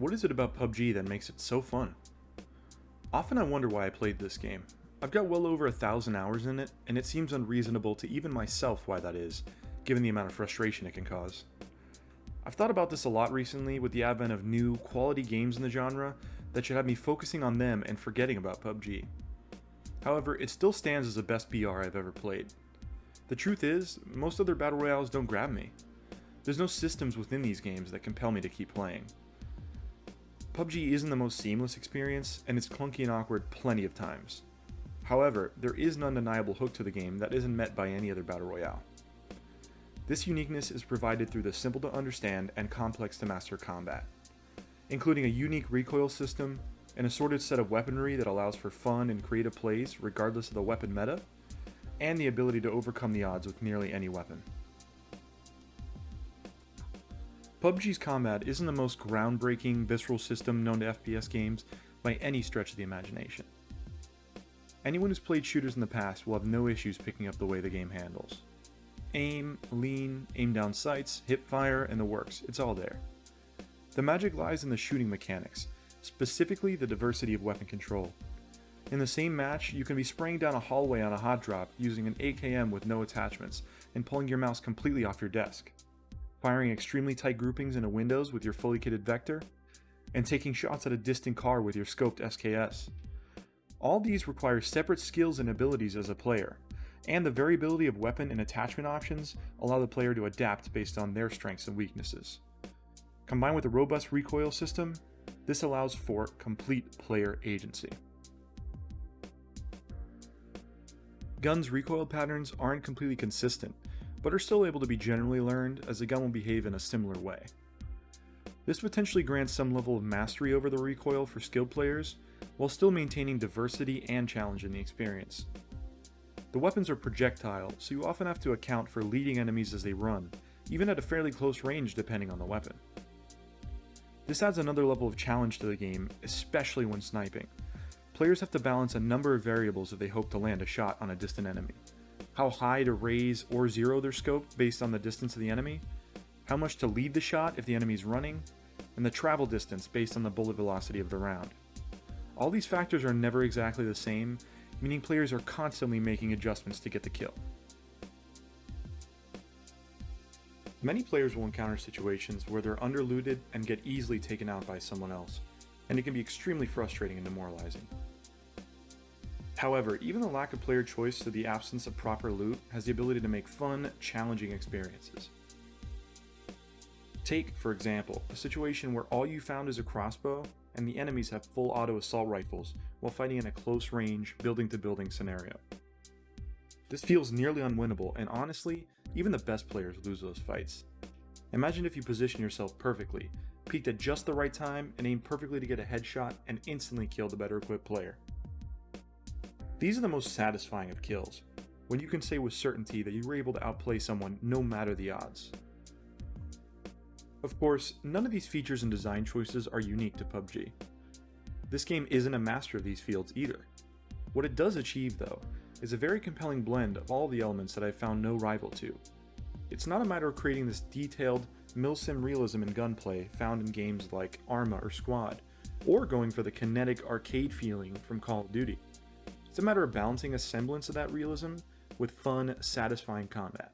What is it about PUBG that makes it so fun? Often I wonder why I played this game. I've got well over 1,000 hours in it, and it seems unreasonable to even myself why that is, given the amount of frustration it can cause. I've thought about this a lot recently with the advent of new, quality games in the genre that should have me focusing on them and forgetting about PUBG. However, it still stands as the best BR I've ever played. The truth is, most other battle royales don't grab me. There's no systems within these games that compel me to keep playing. PUBG isn't the most seamless experience, and it's clunky and awkward plenty of times. However, there is an undeniable hook to the game that isn't met by any other battle royale. This uniqueness is provided through the simple to understand and complex to master combat, including a unique recoil system, an assorted set of weaponry that allows for fun and creative plays regardless of the weapon meta, and the ability to overcome the odds with nearly any weapon. PUBG's combat isn't the most groundbreaking, visceral system known to FPS games by any stretch of the imagination. Anyone who's played shooters in the past will have no issues picking up the way the game handles. Aim, lean, aim down sights, hip fire, and the works, it's all there. The magic lies in the shooting mechanics, specifically the diversity of weapon control. In the same match, you can be spraying down a hallway on a hot drop using an AKM with no attachments and pulling your mouse completely off your desk, firing extremely tight groupings into windows with your fully kitted Vector, and taking shots at a distant car with your scoped SKS. All these require separate skills and abilities as a player, and the variability of weapon and attachment options allow the player to adapt based on their strengths and weaknesses. Combined with a robust recoil system, this allows for complete player agency. Guns' recoil patterns aren't completely consistent, but are still able to be generally learned as the gun will behave in a similar way. This potentially grants some level of mastery over the recoil for skilled players, while still maintaining diversity and challenge in the experience. The weapons are projectile, so you often have to account for leading enemies as they run, even at a fairly close range depending on the weapon. This adds another level of challenge to the game, especially when sniping. Players have to balance a number of variables if they hope to land a shot on a distant enemy. How high to raise or zero their scope based on the distance of the enemy, how much to lead the shot if the enemy's running, and the travel distance based on the bullet velocity of the round. All these factors are never exactly the same, meaning players are constantly making adjustments to get the kill. Many players will encounter situations where they're underlooted and get easily taken out by someone else, and it can be extremely frustrating and demoralizing. However, even the lack of player choice to the absence of proper loot has the ability to make fun, challenging experiences. Take, for example, a situation where all you found is a crossbow and the enemies have full auto assault rifles while fighting in a close range, building to building scenario. This feels nearly unwinnable, and honestly, even the best players lose those fights. Imagine if you position yourself perfectly, peeked at just the right time, and aimed perfectly to get a headshot and instantly kill the better equipped player. These are the most satisfying of kills, when you can say with certainty that you were able to outplay someone no matter the odds. Of course, none of these features and design choices are unique to PUBG. This game isn't a master of these fields either. What it does achieve, though, is a very compelling blend of all the elements that I've found no rival to. It's not a matter of creating this detailed, milsim realism in gunplay found in games like Arma or Squad, or going for the kinetic arcade feeling from Call of Duty. It's a matter of balancing a semblance of that realism with fun, satisfying combat.